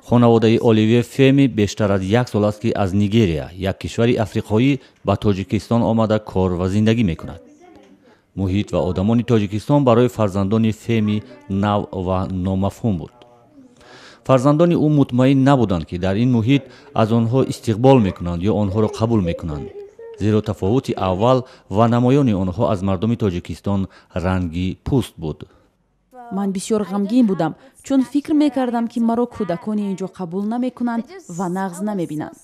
خانواده اولیوی فمی بیشتر از 1 سال است که از نیگریا، یک کشور افریقایی، به تاجیکستان آمده کار و زندگی میکند. محیط و آدمان تاجیکستان برای فرزندان فمی نو و نامفهوم بود. فرزندان او مطمئن نبودند که در این محیط از آنها استقبال میکنند یا آنها را قبول میکنند، زیرا تفاوت اول و نمایان آنها از مردم تاجیکستان رنگی پوست بود. من بسیار غمگین بودم چون فکر میکردم که مرا کودکانی اینجا قبول نمیکنند و نقض نمیبینند.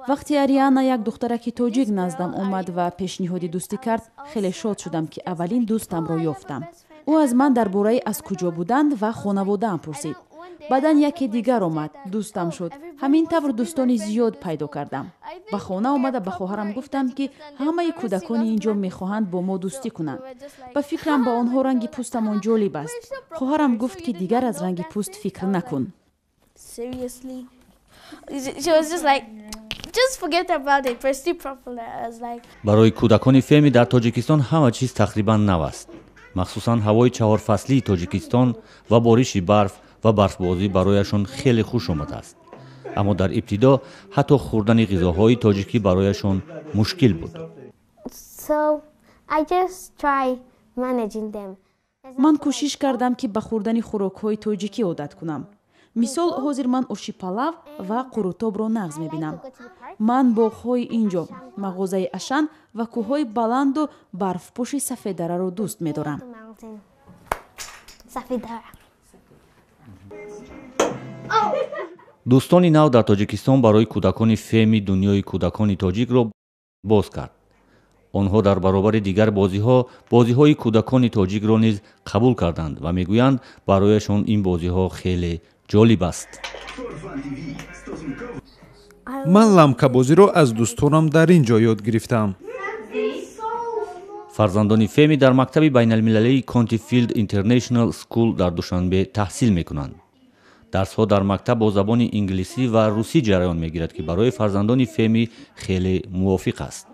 وقتی آریانا یک دخترک تاجیک نزدم اومد و پیشنهاد دوستی کرد، خیلی شاد شدم که اولین دوستم را یافتم. او از من درباره از کجا بودند و خانواده‌ام پرسید. بعداً یکی دیگر آمد، دوستم شد. همین طور دوستانی زیاد پیدا کردم. به خانه آمده به خواهرم گفتم که همه کودکان اینجا میخواهند با ما دوستی کنند. به فکرم با آنها رنگ پوستمان جالب است. خواهرم گفت که دیگر از رنگ پوست فکر نکن. برای کودکان فمی در تاجیکستان همه چیز تقریبا نو است. مخصوصا هوای 4 فصلی تاجیکستان و بارش برف و برفبازی برایشان خیلی خوش آمده است. اما در ابتدا حتی خوردن غذاهای تاجیکی برایشان مشکل بود. من کوشش کردم که به خوردن خوراک‌های تاجیکی عادت کنم. مثال حاضر من اوشی پلاو و قروتاب را نغز میبینم. من باغ‌های اینجا، مغازه اشان و کوه‌های بلند و برفپوش سفیددره را دوست می‌دارم. دوستانی نو در تاجیکستان برای کودکان فمی دنیای کودکان تاجیک را باز کرد. آنها در برابر دیگر بازی‌های کودکان تاجیک را نیز قبول کردند و میگویند برایشان این بازی‌ها خیلی جالب است. من لامکابازی را از دوستانم در اینجا یاد گرفتم. فرزندان فمی در مکتب بین‌المللی کانتیفیلد اینترنشنال سکول در دوشنبه تحصیل میکنند. درس‌ها در مکتب با زبان انگلیسی و روسی جریان میگیرد که برای فرزندان فمی خیلی موافق است.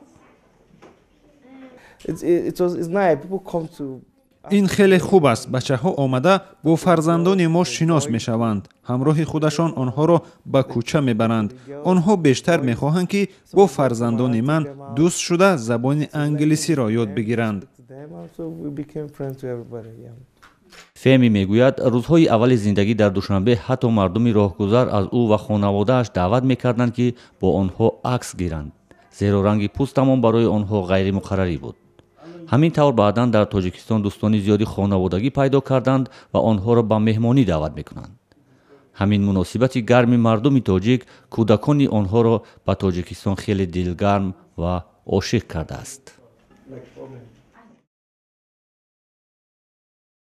این خیلی خوب است. بچه‌ها آمده با فرزندان ما شناس میشوند. همراه خودشان آنها را به کوچه میبرند. آنها بیشتر میخواهند که با فرزندان من دوست شده زبان انگلیسی را یاد بگیرند. فمی میگوید روزهای اول زندگی در دوشنبه حتی مردم راهگذر از او و خانواده‌اش دعوت میکردند که با آنها عکس گیرند، زیرا رنگ پوستمان برای آنها غیر مقرری بود. همین طور بعداً در تاجیکستان دوستان زیادی خانوادگی پیدا کردند و آنها را به مهمانی دعوت میکنند. همین مناسبت گرم مردم تاجیک کودکان آنها را به تاجیکستان خیلی دلگرم و عاشق کرده است.